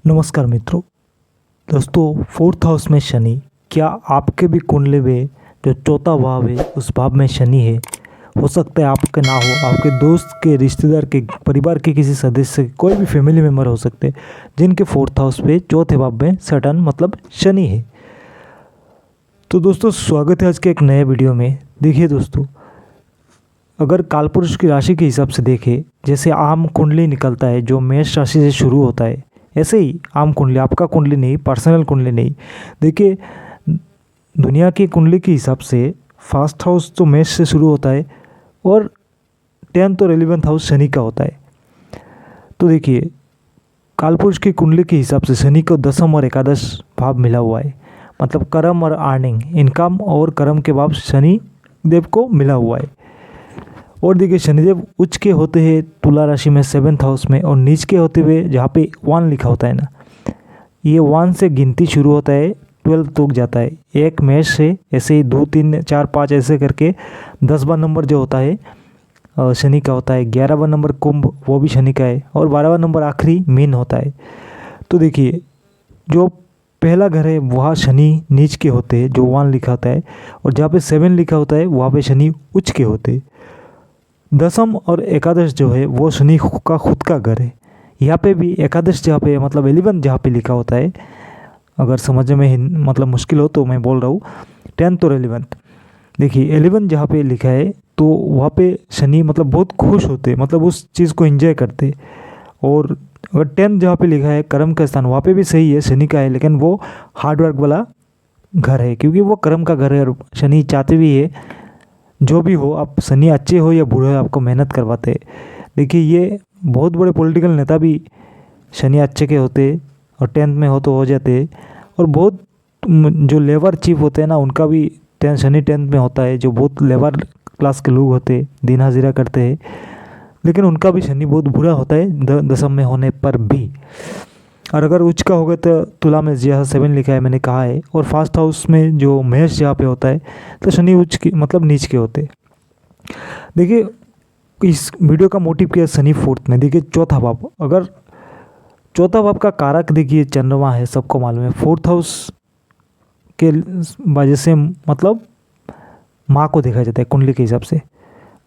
नमस्कार मित्रों। दोस्तों, फोर्थ हाउस में शनि, क्या आपके भी कुंडली में जो चौथा भाव है उस भाव में शनि है? हो सकता है आपके ना हो, आपके दोस्त के, रिश्तेदार के, परिवार के किसी सदस्य के, कोई भी फैमिली मेम्बर हो सकते हैं जिनके फोर्थ हाउस पे चौथे भाव में सैटर्न मतलब शनि है। तो दोस्तों, स्वागत है आज के एक नए वीडियो में। देखिए दोस्तों, अगर कालपुरुष की राशि के हिसाब से देखें, जैसे आम कुंडली निकलता है जो मेष राशि से शुरू होता है, ऐसे ही आम कुंडली, आपका कुंडली नहीं, पर्सनल कुंडली नहीं। देखिए, दुनिया की कुंडली के हिसाब से फर्स्ट हाउस तो मेष से शुरू होता है और 10th और 11th हाउस शनि का होता है। तो देखिए, कालपुरुष की कुंडली के हिसाब से शनि को दसम और एकादश भाव मिला हुआ है, मतलब कर्म और अर्निंग, इनकम और कर्म के भाव शनि देव को मिला हुआ है। और देखिए, शनिदेव उच्च के होते हैं तुला राशि में 7th हाउस में, और नीच के होते हुए जहाँ पे 1 लिखा होता है ना, ये 1 से गिनती शुरू होता है, 12 तक जाता है। एक मेष से ऐसे ही 2 3 4 5 ऐसे करके 10वां नंबर जो होता है शनि का होता है। 11वां नंबर कुंभ, वो भी शनि का है, और 12वां नंबर आखिरी मीन होता है। तो देखिए, जो पहला घर है वहाँ शनि नीच के होते हैं जो 1 लिखा होता है, और जहाँ पे 7 लिखा होता है वहाँ पे शनि उच्च के होते हैं। दसम और एकादश जो है वो शनि का खुद का घर है। यहाँ पे भी एकादश जहाँ पे मतलब 11 जहाँ पे लिखा होता है, अगर समझने में मतलब मुश्किल हो तो मैं बोल रहा हूँ 10th और 11th। देखिए, 11 जहाँ पे लिखा है तो वहाँ पे शनि मतलब बहुत खुश होते, मतलब उस चीज़ को एंजॉय करते। और अगर 10 जहाँ पे लिखा है कर्म का स्थान, वहाँ पे भी सही है, शनि का है, लेकिन वो हार्डवर्क वाला घर है, क्योंकि वो कर्म का घर है। और शनि चाहते भी है जो भी हो, आप शनि अच्छे हो या बुरे हो, आपको मेहनत करवाते हैं। देखिए, ये बहुत बड़े पॉलिटिकल नेता भी शनि अच्छे के होते, और 10th में हो तो हो जाते। और बहुत जो लेबर चीफ होते हैं ना, उनका भी शनि 10th में होता है, जो बहुत लेबर क्लास के लोग होते, दिन हाजिरा करते हैं, लेकिन उनका भी शनि बहुत बुरा होता है दसम में होने पर भी। और अगर उच्च का होगा तो तुला में जहाँ 7 लिखा है मैंने कहा है, और फर्स्ट हाउस में जो मेष जहाँ पे होता है तो शनि उच्च के मतलब नीच के होते। देखिए, इस वीडियो का मोटिव क्या है, शनि फोर्थ में। देखिए, चौथा भाव, अगर चौथा भाव का कारक देखिए चंद्रमा है, सबको मालूम है। फोर्थ हाउस के वजह से मतलब माँ को देखा जाता है कुंडली के हिसाब से,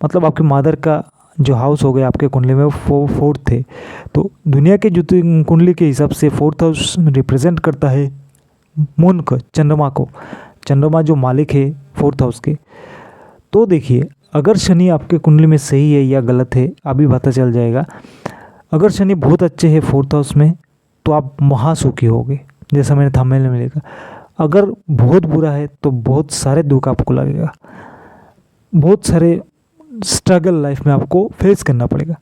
मतलब आपके मदर का जो हाउस हो गया आपके कुंडली में वो फोर्थ थे। तो दुनिया के जो कुंडली के हिसाब से फोर्थ हाउस रिप्रेजेंट करता है मून को, चंद्रमा को, चंद्रमा जो मालिक है फोर्थ हाउस के। तो देखिए, अगर शनि आपके कुंडली में सही है या गलत है अभी पता चल जाएगा। अगर शनि बहुत अच्छे है फोर्थ हाउस में तो आप महासुखी होगे, जैसा मैंने थंबनेल में लिखा। अगर बहुत बुरा है तो बहुत सारे दुख आपको लगेगा, बहुत सारे स्ट्रगल लाइफ में आपको फेस करना पड़ेगा।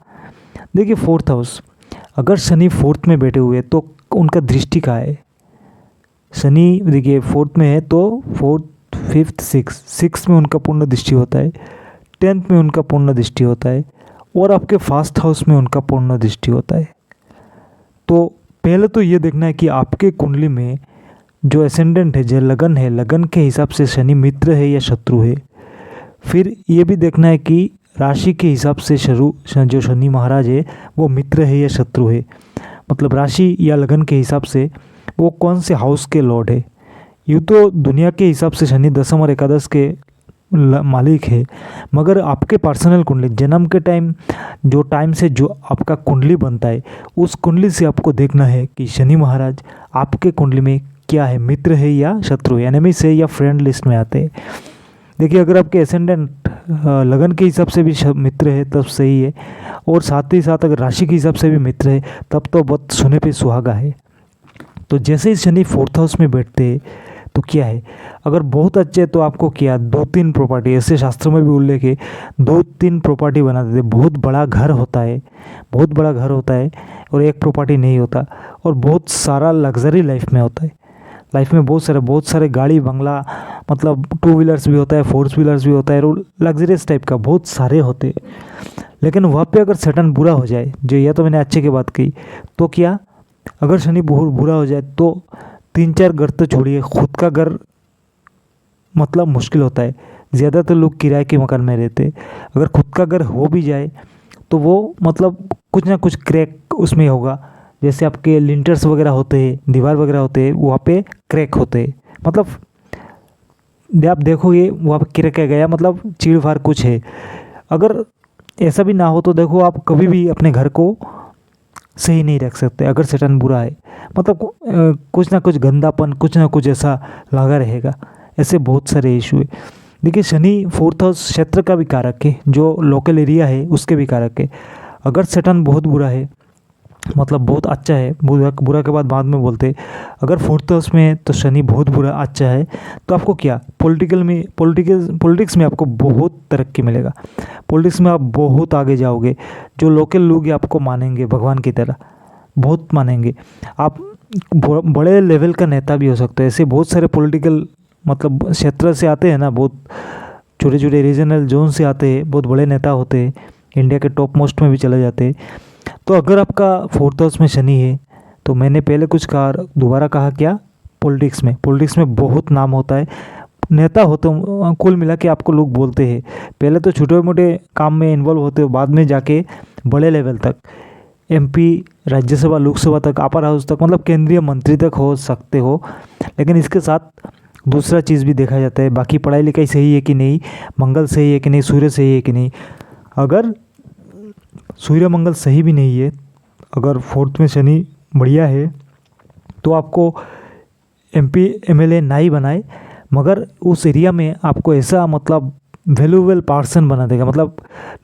देखिए, फोर्थ हाउस, अगर शनि फोर्थ में बैठे हुए तो उनका दृष्टि कहाँ है? शनि देखिए फोर्थ में है तो 4th 5th 6th में उनका पूर्ण दृष्टि होता है, 10th में उनका पूर्ण दृष्टि होता है, और आपके फर्स्ट हाउस में उनका पूर्ण दृष्टि होता है। तो पहले तो ये देखना है कि आपके कुंडली में जो एसेंडेंट है, जो लगन है, लगन के हिसाब से शनि मित्र है या शत्रु है। फिर ये भी देखना है कि राशि के हिसाब से जो शनि महाराज है वो मित्र है या शत्रु है, मतलब राशि या लगन के हिसाब से वो कौन से हाउस के लॉर्ड है। यूँ तो दुनिया के हिसाब से शनि दसम और एकादश के मालिक है, मगर आपके पर्सनल कुंडली जन्म के टाइम, जो टाइम से जो आपका कुंडली बनता है, उस कुंडली से आपको देखना है कि शनि महाराज आपके कुंडली में क्या है, मित्र है या शत्रु है, एनिमी से या फ्रेंड लिस्ट में आते हैं। देखिए, अगर आपके एसेंडेंट लगन के हिसाब से भी मित्र है तब सही है, और साथ ही साथ अगर राशि के हिसाब से भी मित्र है तब तो बहुत सोने पे सुहागा है। तो जैसे ही शनि फोर्थ हाउस में बैठते हैं तो क्या है, अगर बहुत अच्छे तो आपको क्या 2-3 प्रॉपर्टी, ऐसे शास्त्रों में भी उल्लेख है, 2-3 प्रॉपर्टी बना देते। बहुत बड़ा घर होता है, बहुत बड़ा घर होता है, और एक प्रॉपर्टी नहीं होता, और बहुत सारा लग्जरी लाइफ में होता है। लाइफ में बहुत सारे गाड़ी बंगला, मतलब 2 व्हीलर्स भी होता है, 4 व्हीलर्स भी होता है, और लग्जरियस टाइप का बहुत सारे होते। लेकिन वहाँ पे अगर सैटर्न बुरा हो जाए, जो यह तो मैंने अच्छे की बात की, तो क्या, अगर शनि बहुत बुरा हो जाए तो 3-4 घर तो छोड़िए, खुद का घर मतलब मुश्किल होता है। ज़्यादातर लोग किराए के मकान में रहते। अगर खुद का घर हो भी जाए तो वो मतलब कुछ ना कुछ क्रैक उसमें होगा, जैसे आपके लिंटर्स वगैरह होते हैं, दीवार वगैरह होते हैं, वहाँ पे क्रैक होते हैं। मतलब आप देखोगे वहाँ पे क्रैक गया, मतलब चीड़ फाड़ कुछ है। अगर ऐसा भी ना हो तो देखो, आप कभी भी अपने घर को सही नहीं रख सकते अगर सैटर्न बुरा है। मतलब कुछ ना कुछ गंदापन, कुछ ना कुछ ऐसा लगा रहेगा। ऐसे बहुत सारे इशू है। देखिए, शनि फोर्थ हाउस क्षेत्र का भी कारक है, जो लोकल एरिया है उसके भी कारक है। अगर सैटर्न बहुत बुरा है, मतलब बहुत अच्छा है, बुरा बुरा के बाद में बोलते, अगर फोर्थ हाउस में है तो शनि बहुत बुरा अच्छा है, तो आपको क्या पॉलिटिक्स में आपको बहुत तरक्की मिलेगा। पॉलिटिक्स में आप बहुत आगे जाओगे। जो लोकल लोग हैं आपको मानेंगे भगवान की तरह, बहुत मानेंगे। आप बड़े लेवल का नेता भी हो सकते हैं। ऐसे बहुत सारे पॉलिटिकल मतलब क्षेत्र से आते हैं ना, बहुत छोटे छोटे रीजनल जोन से आते हैं, बहुत बड़े नेता होते हैं, इंडिया के टॉप मोस्ट में भी चले जाते हैं। तो अगर आपका फोर्थ हाउस में शनि है, तो मैंने पहले कुछ कहा, दोबारा कहा क्या, पॉलिटिक्स में बहुत नाम होता है, नेता होते, कुल मिला के आपको लोग बोलते हैं। पहले तो छोटे मोटे काम में इन्वॉल्व होते हो, बाद में जाके बड़े लेवल तक, एमपी, राज्यसभा, लोकसभा तक, अपर हाउस तक, मतलब केंद्रीय मंत्री तक हो सकते हो। लेकिन इसके साथ दूसरा चीज़ भी देखा जाता है, बाकी पढ़ाई लिखाई सही है कि नहीं, मंगल सही है कि नहीं, सूर्य सही है कि नहीं। अगर सूर्य मंगल सही भी नहीं है, अगर फोर्थ में शनि बढ़िया है, तो आपको एमपी एमएलए ना ही बनाए, मगर उस एरिया में आपको ऐसा मतलब वैल्यूएबल पर्सन बना देगा। मतलब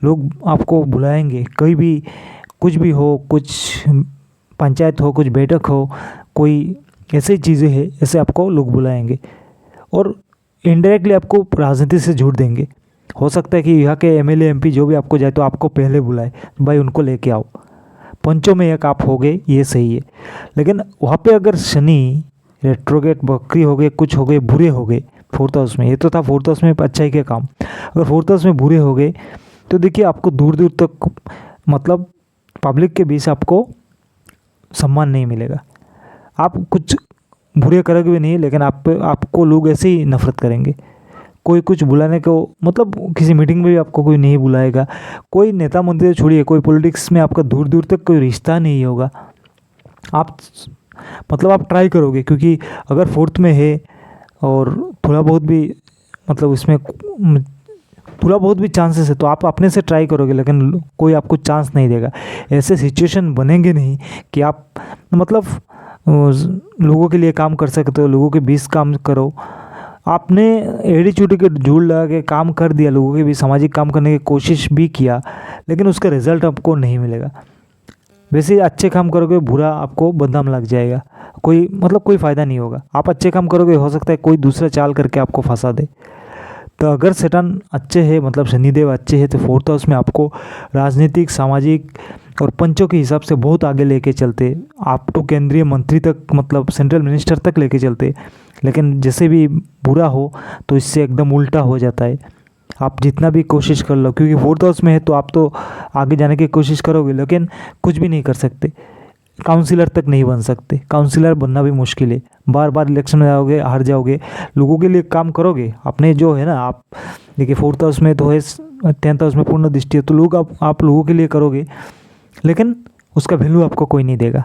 लोग आपको बुलाएंगे, कहीं भी कुछ भी हो, कुछ पंचायत हो, कुछ बैठक हो, कोई ऐसी चीज़ें हैं, ऐसे आपको लोग बुलाएंगे और इनडायरेक्टली आपको राजनीति से जोड़ देंगे। हो सकता है कि यहाँ के एमएलए एमपी जो भी आपको जाए तो आपको पहले बुलाए, भाई उनको लेके आओ, पंचों में एक आप हो गए, ये सही है। लेकिन वहाँ पे अगर शनि रेट्रोगेट बकरी हो गए, कुछ हो गए, बुरे हो गए फोर्थ हाउस में, ये तो था फोर्थ हाउस में अच्छा ही क्या काम, अगर फोर्थ हाउस में बुरे हो गए तो देखिए आपको दूर दूर तक मतलब पब्लिक के बीच आपको सम्मान नहीं मिलेगा। आप कुछ बुरे करोगे भी नहीं, लेकिन आपको लोग ऐसे ही नफरत करेंगे। कोई कुछ बुलाने को, मतलब किसी मीटिंग में भी आपको कोई नहीं बुलाएगा, कोई नेता मंत्री तो छोड़िए, कोई पॉलिटिक्स में आपका दूर दूर तक कोई रिश्ता नहीं होगा। आप मतलब आप ट्राई करोगे, क्योंकि अगर फोर्थ में है और थोड़ा बहुत भी मतलब इसमें थोड़ा बहुत भी चांसेस है, तो आप अपने से ट्राई करोगे, लेकिन कोई आपको चांस नहीं देगा। ऐसे सिचुएशन बनेंगे नहीं कि आप मतलब लोगों के लिए काम कर सकते हो, लोगों के बीच काम करो। आपने एड़ी चूटी के झूल लगा के काम कर दिया, लोगों के बीच सामाजिक काम करने की कोशिश भी किया, लेकिन उसका रिजल्ट आपको नहीं मिलेगा। वैसे अच्छे काम करोगे, बुरा आपको बदनाम लग जाएगा, कोई मतलब कोई फ़ायदा नहीं होगा। आप अच्छे काम करोगे, हो सकता है कोई दूसरा चाल करके आपको फंसा दे। तो अगर सैटर्न अच्छे है, मतलब शनिदेव अच्छे है, तो फोर्थ हाउस में आपको राजनीतिक, सामाजिक और पंचों के हिसाब से बहुत आगे लेके चलते, आप तो केंद्रीय मंत्री तक, मतलब सेंट्रल मिनिस्टर तक लेके चलते। लेकिन जैसे भी बुरा हो तो इससे एकदम उल्टा हो जाता है। आप जितना भी कोशिश कर लो, क्योंकि फोर्थ हाउस में है तो आप तो आगे जाने की कोशिश करोगे, लेकिन कुछ भी नहीं कर सकते। काउंसिलर तक नहीं बन सकते, काउंसिलर बनना भी मुश्किल है। बार बार इलेक्शन में आओगे, हार जाओगे, लोगों के लिए काम करोगे अपने, जो है ना, आप देखिए फोर्थ हाउस में तो है, 10th हाउस में पूर्ण दृष्टि है, तो लोग आप लोगों के लिए करोगे, लेकिन उसका वैल्यू आपको कोई नहीं देगा,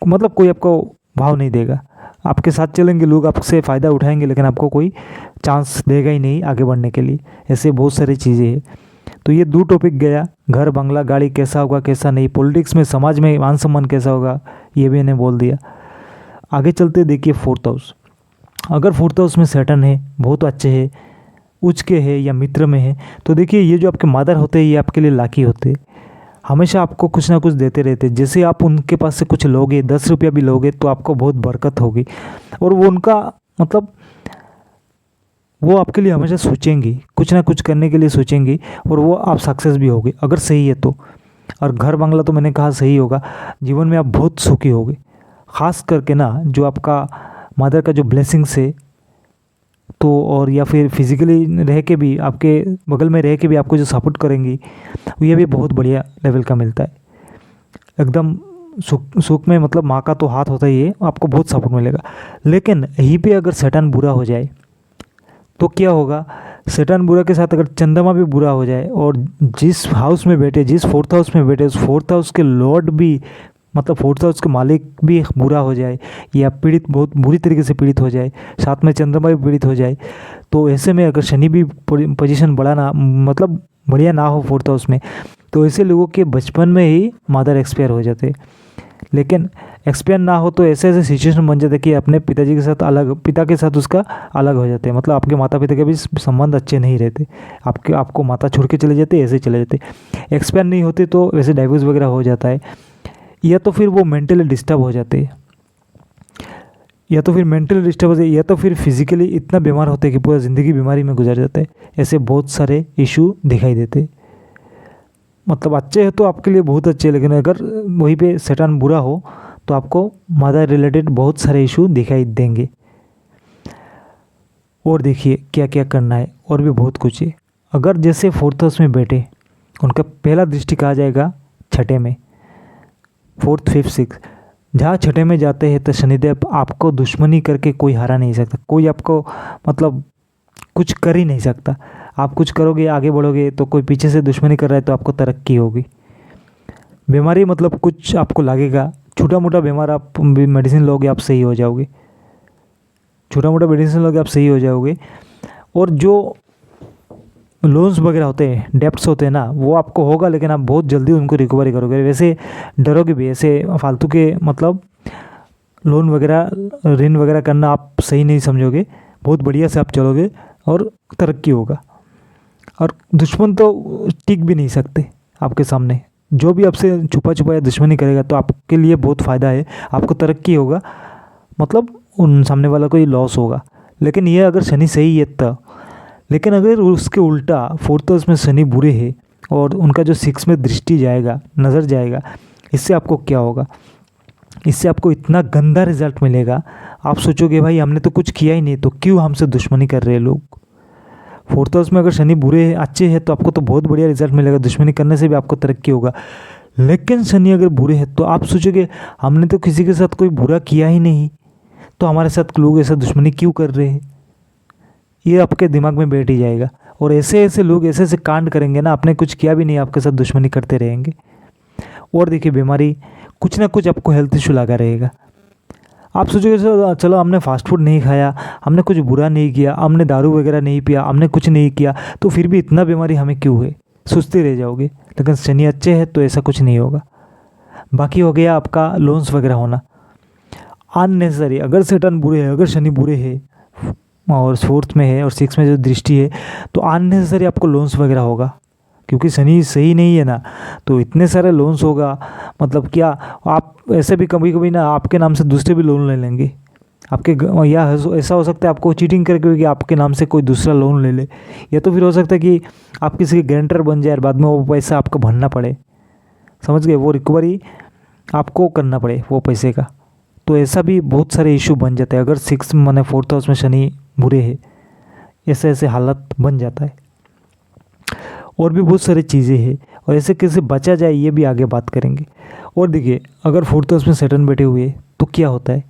मतलब कोई आपको भाव नहीं देगा। आपके साथ चलेंगे लोग, आपसे फ़ायदा उठाएंगे, लेकिन आपको कोई चांस देगा ही नहीं आगे बढ़ने के लिए। ऐसे बहुत सारी चीज़ें हैं। तो ये 2 टॉपिक गया, घर, बंगला, गाड़ी कैसा होगा, कैसा नहीं, पॉलिटिक्स में, समाज में मान सम्मान कैसा होगा, ये भी मैंने बोल दिया। आगे चलते देखिए फोर्थ हाउस। अगर फोर्थ हाउस में सैटर्न है, बहुत अच्छे है, उच्च के है या मित्र में है, तो देखिए ये जो आपके मदर होते हैं, ये आपके लिए लाकी होते हैं, हमेशा आपको कुछ ना कुछ देते रहते। जैसे आप उनके पास से कुछ लोगे, 10 रुपया भी लोगे, तो आपको बहुत बरकत होगी, और वो उनका मतलब वो आपके लिए हमेशा सोचेंगी, कुछ ना कुछ करने के लिए सोचेंगी, और वो आप सक्सेस भी होगे अगर सही है तो। और घर बंगला तो मैंने कहा सही होगा, जीवन में आप बहुत सुखी होगे। ख़ास करके ना, जो आपका मदर का जो ब्लेसिंग्स है, तो और या फिर फिजिकली रह के भी, आपके बगल में रह के भी आपको जो सपोर्ट करेंगी, ये भी बहुत बढ़िया लेवल का मिलता है। एकदम सुख में, मतलब माँ का तो हाथ होता ही है, आपको बहुत सपोर्ट मिलेगा। लेकिन यहीं पे अगर सैटर्न बुरा हो जाए तो क्या होगा, सैटर्न बुरा के साथ अगर चंद्रमा भी बुरा हो जाए, और जिस हाउस में बैठे, जिस फोर्थ हाउस में बैठे, उस फोर्थ हाउस के लॉर्ड भी मतलब फोर्थ हाउस के मालिक भी बुरा हो जाए या पीड़ित, बहुत बुरी तरीके से पीड़ित हो जाए, साथ में चंद्रमा भी पीड़ित हो जाए, तो ऐसे में अगर शनि भी पोजीशन बड़ा ना, मतलब बढ़िया ना हो फोर्थ हाउस में, तो ऐसे लोगों के बचपन में ही मदर एक्सपायर हो जाते। लेकिन एक्सपायर ना हो तो ऐसे ऐसे सिचुएशन बन जाते कि अपने पिताजी के साथ अलग, पिता के साथ उसका अलग हो जाते हैं, मतलब आपके माता पिता के भी संबंध अच्छे नहीं रहते, आपको माता छोड़ के चले जाते, ऐसे चले जाते। एक्सपायर नहीं होते तो वैसे डाइवोर्स वगैरह हो जाता है, या तो फिर वो मेंटली डिस्टर्ब हो जाते हैं, या तो फिर मेंटली डिस्टर्ब हो जाए, या तो फिर फिजिकली इतना बीमार होते हैं कि पूरा ज़िंदगी बीमारी में गुजर जाता है। ऐसे बहुत सारे इशू दिखाई देते। मतलब अच्छे हैं तो आपके लिए बहुत अच्छे, लेकिन अगर वहीं पे शैतान बुरा हो तो आपको मदर रिलेटेड बहुत सारे इशू दिखाई देंगे। और देखिए क्या क्या करना है, और भी बहुत कुछ है। अगर जैसे फोर्थ हाउस में बैठे, उनका पहला दृष्टि कहा जाएगा छठे में, फोर्थ फिफ्थ सिक्स, जहाँ छठे में जाते हैं तो शनिदेव आपको दुश्मनी करके कोई हरा नहीं सकता, कोई आपको मतलब कुछ कर ही नहीं सकता। आप कुछ करोगे, आगे बढ़ोगे, तो कोई पीछे से दुश्मनी कर रहा है तो आपको तरक्की होगी। बीमारी मतलब कुछ आपको लगेगा, छोटा मोटा बीमार, आप मेडिसिन लोगे आप सही हो जाओगे, छोटा मोटा मेडिसिन लोगे आप सही हो जाओगे। और जो लोन्स वगैरह होते हैं, डेप्ट्स होते हैं ना, वो आपको होगा, लेकिन आप बहुत जल्दी उनको रिकवरी करोगे। वैसे डरोगे भी, ऐसे फालतू के मतलब लोन वगैरह, ऋण वगैरह करना आप सही नहीं समझोगे, बहुत बढ़िया से आप चलोगे और तरक्की होगा। और दुश्मन तो टिक भी नहीं सकते आपके सामने, जो भी आपसे छुपा छुपाया दुश्मनी करेगा तो आपके लिए बहुत फ़ायदा है, आपको तरक्की होगा, मतलब उन सामने वाला को ही लॉस होगा। लेकिन ये अगर शनि सही है तब। लेकिन अगर उसके उल्टा फोर्थ हाउस में शनि बुरे है और उनका जो सिक्स में दृष्टि जाएगा, नज़र जाएगा, इससे आपको क्या होगा, इससे आपको इतना गंदा रिजल्ट मिलेगा, आप सोचोगे भाई हमने तो कुछ किया ही नहीं, तो क्यों हमसे दुश्मनी कर रहे हैं लोग। फोर्थ हाउस में अगर शनि बुरे है, अच्छे हैं, तो आपको तो बहुत बढ़िया रिजल्ट मिलेगा, दुश्मनी करने से भी आपको तरक्की होगा। लेकिन शनि अगर बुरे हैं तो आप सोचोगे हमने तो किसी के साथ कोई बुरा किया ही नहीं, तो हमारे साथ लोग ऐसा दुश्मनी क्यों कर रहे हैं, ये आपके दिमाग में बैठ ही जाएगा। और ऐसे ऐसे लोग ऐसे ऐसे कांड करेंगे ना, आपने कुछ किया भी नहीं, आपके साथ दुश्मनी करते रहेंगे। और देखिए बीमारी, कुछ ना कुछ आपको हेल्थ इशू लगा रहेगा। आप सोचोगे चलो हमने फास्ट फूड नहीं खाया, हमने कुछ बुरा नहीं किया, हमने दारू वगैरह नहीं पिया, हमने कुछ नहीं किया, तो फिर भी इतना बीमारी हमें क्यों है, सोचते रह जाओगे। लेकिन शनि अच्छे है तो ऐसा कुछ नहीं होगा। बाकी हो गया आपका लोन्स वगैरह होना अननेसेसरी। अगर शैतान बुरे है, अगर शनि बुरे है और फोर्थ में है और सिक्स में जो दृष्टि है, तो अननेसेसरी आपको लोन्स वगैरह होगा, क्योंकि शनि सही नहीं है ना, तो इतने सारे लोन्स होगा। मतलब क्या, आप ऐसे भी कभी कभी ना आपके नाम से दूसरे भी लोन ले लेंगे आपके, या ऐसा हो सकता है आपको चीटिंग करके कि आपके नाम से कोई दूसरा लोन ले ले, या तो फिर हो सकता है कि आप किसी के गारंटर बन जाए और बाद में वो पैसा आपको भरना पड़े, समझ गए, वो रिकवरी आपको करना पड़े वो पैसे का। तो ऐसा भी बहुत सारे इशू बन जाते हैं अगर सिक्स माने फोर्थ हाउस में शनि बुरे है, ऐसे ऐसे हालत बन जाता है। और भी बहुत सारी चीज़ें हैं, और ऐसे कैसे बचा जाए ये भी आगे बात करेंगे। और देखिए अगर फोर्थ हाउस में सैटर्न बैठे हुए तो क्या होता है,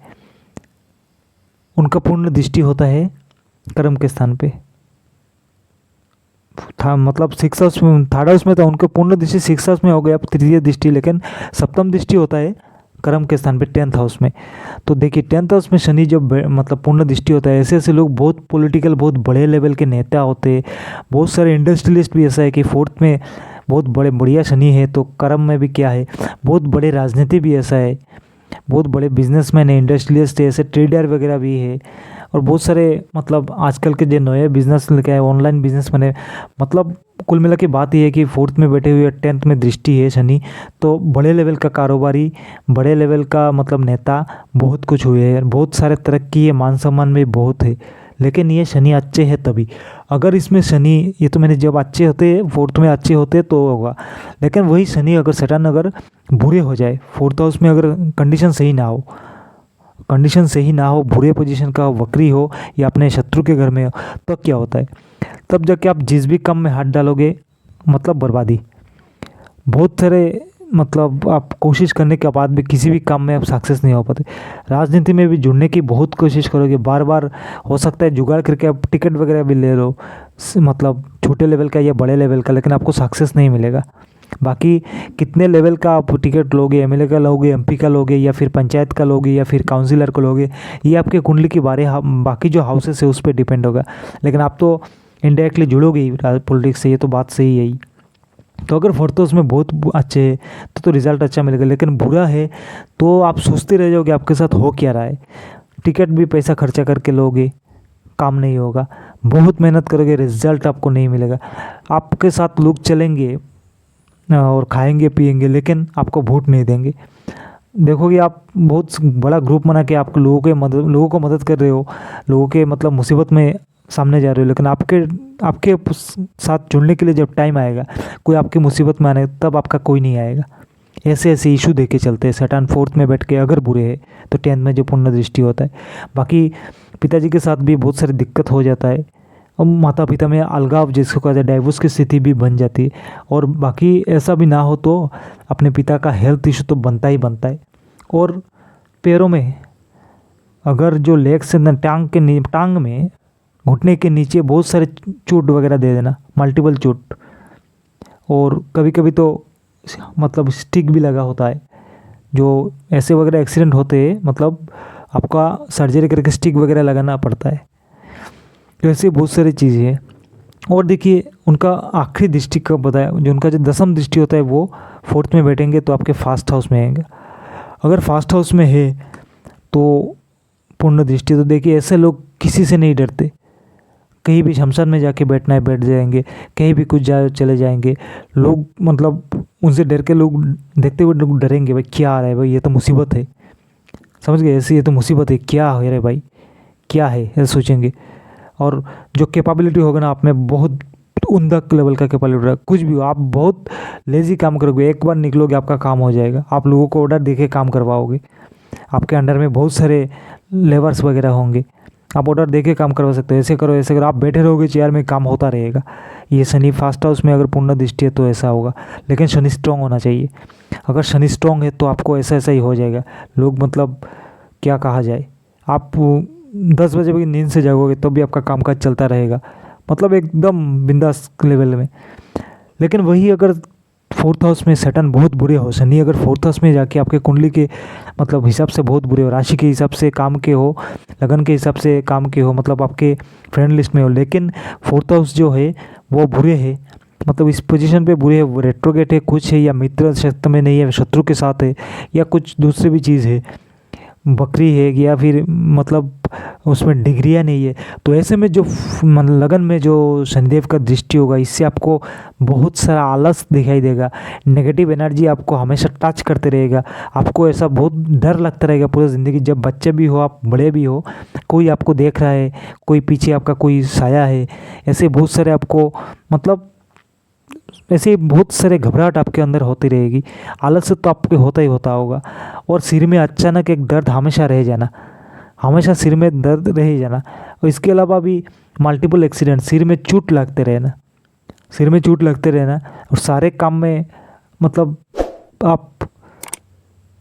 उनका पूर्ण दृष्टि होता है कर्म के स्थान पे था, मतलब सिक्स हाउस में, थर्ड हाउस में था, उनका पूर्ण दृष्टि सिक्स हाउस में हो गया, तृतीय दृष्टि, लेकिन सप्तम दृष्टि होता है कर्म के स्थान पे टेंथ हाउस में। तो देखिए टेंथ हाउस में शनि जब मतलब पूर्ण दृष्टि होता है, ऐसे ऐसे लोग बहुत पॉलिटिकल, बहुत बड़े लेवल के नेता होते हैं। बहुत सारे इंडस्ट्रियलिस्ट भी ऐसा है कि फोर्थ में बहुत बड़े बढ़िया शनि है, तो कर्म में भी क्या है, बहुत बड़े राजनीति भी ऐसा है, बहुत बड़े बिजनेसमैन है, इंडस्ट्रियलिस्ट है, ऐसे ट्रेडर वगैरह भी है। और बहुत सारे मतलब आजकल के जो नए बिजनेस लेके आए, ऑनलाइन बिजनेस मैंने, मतलब कुल मिला के बात ये है कि फोर्थ में बैठे हुए टेंथ में दृष्टि है शनि, तो बड़े लेवल का कारोबारी, बड़े लेवल का मतलब नेता बहुत कुछ हुए हैं, बहुत सारे तरक्की है, मान सम्मान में बहुत है। लेकिन ये शनि अच्छे हैं तभी, अगर इसमें शनि, ये तो मैंने जब अच्छे होते फोर्थ में अच्छे होते तो होगा। लेकिन वही शनि अगर सैटर्न अगर बुरे हो जाए फोर्थ हाउस में, अगर कंडीशन सही ना हो, कंडीशन सही ना हो, बुरे पोजीशन का वक्री हो या अपने शत्रु के घर में हो, तो क्या होता है, तब जाके आप जिस भी काम में हाथ डालोगे मतलब बर्बादी। बहुत सारे मतलब आप कोशिश करने के बाद भी किसी भी काम में आप सक्सेस नहीं हो पाते। राजनीति में भी जुड़ने की बहुत कोशिश करोगे, बार बार हो सकता है जुगाड़ करके आप टिकट वगैरह भी ले लो, मतलब छोटे लेवल का या बड़े लेवल का, लेकिन आपको सक्सेस नहीं मिलेगा। बाकी कितने लेवल का आप टिकट लोगे, एमएलए का लोगे, एमपी का लोगे, या फिर पंचायत का लोगे, या फिर काउंसिलर को लोगे, ये आपके कुंडली के बाकी जो हाउसेस है उस पर डिपेंड होगा। लेकिन आप तो इनडायरेक्टली जुड़ोगे ही पॉलिटिक्स से, ये तो बात सही है ही। तो अगर फोर्थ हाउस में बहुत अच्छे है तो रिज़ल्ट अच्छा मिलेगा, लेकिन बुरा है तो आप सोचते रह जाओगे आपके साथ हो क्या रहा है। टिकट भी पैसा खर्चा करके लोगे, काम नहीं होगा, बहुत मेहनत करोगे, रिजल्ट आपको नहीं मिलेगा। आपके साथ लोग चलेंगे और खाएंगे पिएंगे, लेकिन आपको वोट नहीं देंगे। देखोगे आप बहुत बड़ा ग्रुप बना के आप लोगों को मदद कर रहे हो, लोगों के मतलब मुसीबत में सामने जा रहे हो, लेकिन आपके साथ जुड़ने के लिए जब टाइम आएगा, कोई आपकी मुसीबत में आने, तब आपका कोई नहीं आएगा। ऐसे ऐसे इशू देके चलते हैं। सैटर्न फोर्थ में बैठ के अगर बुरे है तो 10th में जो पुण्य दृष्टि होता है। बाकी पिताजी के साथ भी बहुत सारी दिक्कत हो जाता है, और माता पिता में अलगाव जिसको कहते हैं डाइवोर्स की स्थिति भी बन जाती है। और बाकी ऐसा भी ना हो तो अपने पिता का हेल्थ इशू तो बनता ही बनता है। और पैरों में अगर जो लेग से टांग में घुटने के नीचे बहुत सारे चोट वगैरह दे देना, मल्टीपल चोट, और कभी कभी तो मतलब स्टिक भी लगा होता है। जो ऐसे वगैरह एक्सीडेंट होते हैं मतलब आपका सर्जरी करके स्टिक वगैरह लगाना पड़ता है। तो ऐसे बहुत सारी चीज़ें हैं। और देखिए उनका आखिरी दृष्टि कब बताया, जो उनका जो 10वीं दृष्टि होता है वो फोर्थ में बैठेंगे तो आपके फास्ट हाउस में आएंगे। अगर फास्ट हाउस में है तो पूर्ण दृष्टि, तो देखिए ऐसे लोग किसी से नहीं डरते, कहीं भी शमशान में जाके बैठना है बैठ जाएंगे, कहीं भी कुछ चले जाएंगे। लोग मतलब उनसे डर के लोग देखते हुए लोग डरेंगे, भाई क्या आ रहा है, भाई ये तो मुसीबत है, समझ गए, ऐसे ये तो मुसीबत है, क्या हो रहा है भाई, क्या है, ऐसे सोचेंगे। और जो कैपेबिलिटी होगा ना आप में, बहुत उम्दा लेवल का कैपेबिलिटी होगा। कुछ भी हो, आप बहुत लेजी काम करोगे, एक बार निकलोगे आपका काम हो जाएगा। आप लोगों को ऑर्डर देके काम करवाओगे, आपके अंडर में बहुत सारे लेबर्स वगैरह होंगे, आप ऑर्डर देके काम करवा सकते हो। ऐसे करो ऐसे करो, आप बैठे रहोगे चेयर में, काम होता रहेगा। ये शनि फास्ट हाउस में अगर पूर्ण दृष्टि है तो ऐसा होगा। लेकिन शनि स्ट्रांग होना चाहिए। अगर शनि स्ट्रांग है तो आपको ऐसा ऐसा ही हो जाएगा। लोग मतलब क्या कहा जाए, आप 10 बजे की नींद से जागोगे तो भी आपका कामकाज चलता रहेगा, मतलब एकदम बिंदास लेवल में। लेकिन वही अगर फोर्थ हाउस में सैटर्न बहुत बुरे हो, शनि अगर फोर्थ हाउस में जाके आपके कुंडली के मतलब हिसाब से बहुत बुरे हो, राशि के हिसाब से काम के हो, लगन के हिसाब से काम के हो, मतलब आपके फ्रेंड लिस्ट में हो, लेकिन फोर्थ हाउस जो है वो बुरे है, मतलब इस पोजीशन पे बुरे है, वो रेट्रोगेट है कुछ है, या मित्र शक्ति में नहीं है, शत्रु के साथ है, या कुछ दूसरी भी चीज़ है, बकरी है, या फिर मतलब उसमें डिग्रियाँ नहीं है। तो ऐसे में जो लगन में जो शनिदेव का दृष्टि होगा, इससे आपको बहुत सारा आलस दिखाई देगा, नेगेटिव एनर्जी आपको हमेशा टच करते रहेगा, आपको ऐसा बहुत डर लगता रहेगा पूरी ज़िंदगी। जब बच्चे भी हो, आप बड़े भी हो, कोई आपको देख रहा है, कोई पीछे आपका कोई साया है, ऐसे बहुत सारे आपको मतलब ऐसे बहुत सारे घबराहट आपके अंदर होती रहेगी। आलस तो आपके होता ही होता होगा। और सिर में अचानक एक दर्द हमेशा रह जाना, हमेशा सिर में दर्द रह ही जाना। और इसके अलावा भी मल्टीपल एक्सीडेंट, सिर में चोट लगते रहना, सिर में चोट लगते रहना, और सारे काम में मतलब आप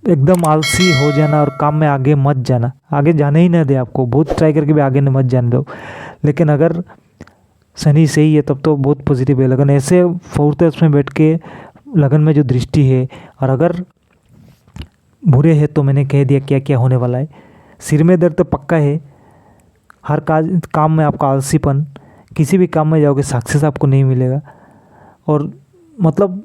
एकदम आलसी हो जाना, और काम में आगे मत जाना, आगे जाने ही ना दे आपको, बहुत ट्राई करके भी आगे मत जाने दो। लेकिन अगर शनि सही है तब तो बहुत पॉजिटिव है। लगन ऐसे फोर्थ हाउस में बैठ के लगन में जो दृष्टि है, और अगर बुरे है तो मैंने कह दिया क्या क्या होने वाला है। सिर में दर्द तो पक्का है, हर काम में आपका आलसीपन, किसी भी काम में जाओगे सक्सेस आपको नहीं मिलेगा। और मतलब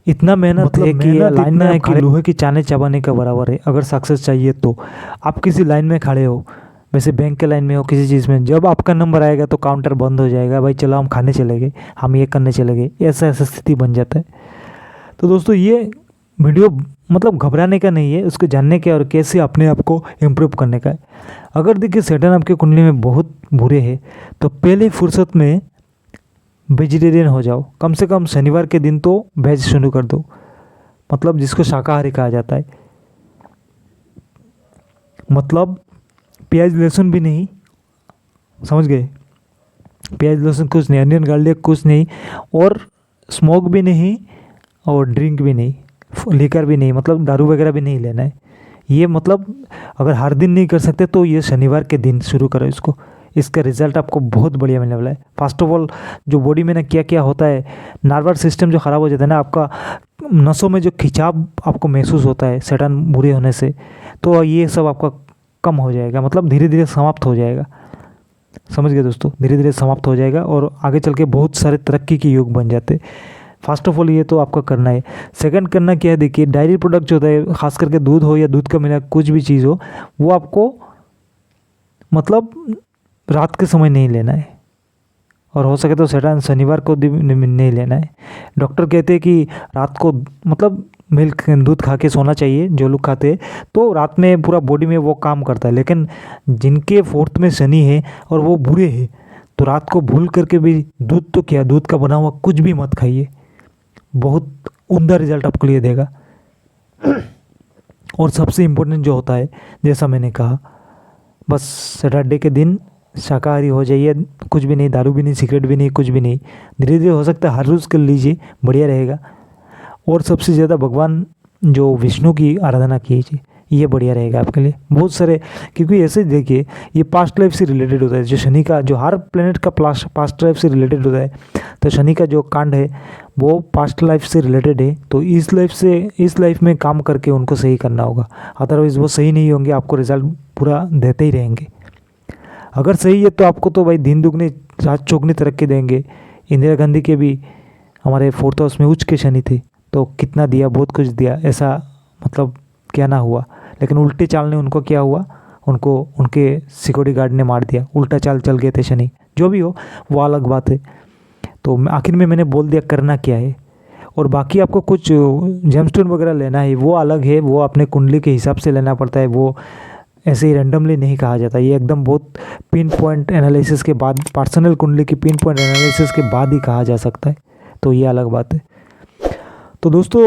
इतना मेहनत मतलब है कि लाइन में कि लोहे की चाने चबाने का बराबर है। अगर सक्सेस चाहिए तो आप किसी लाइन में खड़े हो, वैसे बैंक के लाइन में हो, किसी चीज़ में, जब आपका नंबर आएगा तो काउंटर बंद हो जाएगा, भाई चलो हम खाने चले गए, हम ये करने चले गए, ऐसा ऐसा स्थिति बन जाता है। तो दोस्तों ये वीडियो मतलब घबराने का नहीं है, उसको जानने का और कैसे अपने आप को इम्प्रूव करने का है। अगर देखिए सैटर्न आपके कुंडली में बहुत बुरे हैं तो पहले फुर्सत में वेजिटेरियन हो जाओ, कम से कम शनिवार के दिन तो वेज शुरू कर दो, मतलब जिसको शाकाहारी कहा जाता है। मतलब प्याज लहसुन भी नहीं, समझ गए, प्याज लहसुन कुछ नहीं, अनियन गार्लिक कुछ नहीं, और स्मोक भी नहीं, और ड्रिंक भी नहीं, लीकर भी नहीं, मतलब दारू वगैरह भी नहीं लेना है। ये मतलब अगर हर दिन नहीं कर सकते तो ये शनिवार के दिन शुरू करो इसको, इसका रिजल्ट आपको बहुत बढ़िया मिलने वाला है। फर्स्ट ऑफ ऑल जो बॉडी में ना क्या क्या होता है, नर्वस सिस्टम जो ख़राब हो जाता है ना, आपका नसों में जो खिंचाव आपको महसूस होता है शैतान बुरे होने से, तो ये सब आपका कम हो जाएगा, मतलब धीरे धीरे समाप्त हो जाएगा। समझ गए दोस्तों, धीरे धीरे समाप्त हो जाएगा और आगे चल के बहुत सारे तरक्की के योग बन जाते। फर्स्ट ऑफ ऑल ये तो आपका करना है। सेकंड करना क्या है, देखिए डायरी प्रोडक्ट जो होता है, खास करके दूध हो या दूध का मिला कुछ भी चीज़ हो, वो आपको मतलब रात के समय नहीं लेना है, और हो सके तो शनिवार को नहीं लेना है। डॉक्टर कहते हैं कि रात को मतलब मिल्क दूध खा के सोना चाहिए जो लोग खाते हैं, तो रात में पूरा बॉडी में वो काम करता है। लेकिन जिनके फोर्थ में शनि है और वो बुरे हैं, तो रात को भूल करके भी दूध तो क्या, दूध का बना हुआ कुछ भी मत खाइए, बहुत उम्दा रिजल्ट आपको लिए देगा। और सबसे इम्पोर्टेंट जो होता है, जैसा मैंने कहा, बस सैटरडे के दिन शाकाहारी हो जाइए, कुछ भी नहीं, दारू भी नहीं, सिगरेट भी नहीं, कुछ भी नहीं। धीरे धीरे हो सकता है हर रोज़ कर लीजिए, बढ़िया रहेगा। और सबसे ज़्यादा भगवान जो विष्णु की आराधना कीजिए, ये बढ़िया रहेगा आपके लिए बहुत सारे। क्योंकि ऐसे देखिए ये पास्ट लाइफ से रिलेटेड होता है, जो शनि का, जो हर प्लेनेट का पास्ट लाइफ से रिलेटेड होता है, तो शनि का जो कांड है वो पास्ट लाइफ से रिलेटेड है। तो इस लाइफ में काम करके उनको सही करना होगा, अदरवाइज़ वो सही नहीं होंगे, आपको रिजल्ट पूरा देते ही रहेंगे। अगर सही है तो आपको तो भाई दिन दुगनी रात चौगनी तरक्की देंगे। इंदिरा गांधी के भी हमारे फोर्थ हाउस में उच्च के शनि थे, तो कितना दिया, बहुत कुछ दिया, ऐसा मतलब क्या ना हुआ। लेकिन उल्टे चाल ने उनको क्या हुआ, उनको उनके सिक्योरिटी गार्ड ने मार दिया, उल्टा चाल चल गए थे शनि। जो भी हो वो अलग बात है। तो आखिर में मैंने बोल दिया करना क्या है। और बाकी आपको कुछ जेमस्टोन वगैरह लेना है, वो अलग है, वो अपने कुंडली के हिसाब से लेना पड़ता है, वो ऐसे ही रैंडमली नहीं कहा जाता। ये एकदम बहुत पिन पॉइंट एनालिसिस के बाद, पर्सनल कुंडली की पिन पॉइंट एनालिसिस के बाद ही कहा जा सकता है, तो ये अलग बात है। तो दोस्तों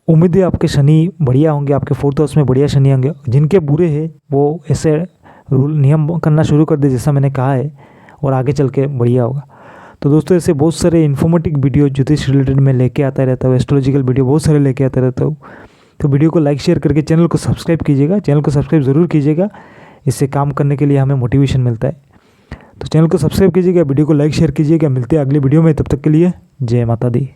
उम्मीद है आपके शनि बढ़िया होंगे, आपके फोर्थ हाउस में बढ़िया शनि होंगे। जिनके बुरे हैं वो ऐसे रूल नियम करना शुरू कर दे जैसा मैंने कहा है, और आगे चल के बढ़िया होगा। तो दोस्तों ऐसे बहुत सारे इन्फॉर्मेटिव वीडियो ज्योतिष रिलेटेड में लेके आता रहता हूँ, एस्ट्रोलॉजिकल वीडियो बहुत सारे लेके आता रहता हूँ। तो वीडियो को लाइक शेयर करके चैनल को सब्सक्राइब कीजिएगा, चैनल को सब्सक्राइब ज़रूर कीजिएगा, इससे काम करने के लिए हमें मोटिवेशन मिलता है। तो चैनल को सब्सक्राइब कीजिएगा, वीडियो को लाइक शेयर कीजिएगा। मिलते हैं अगली वीडियो में, तब तक के लिए जय माता दी।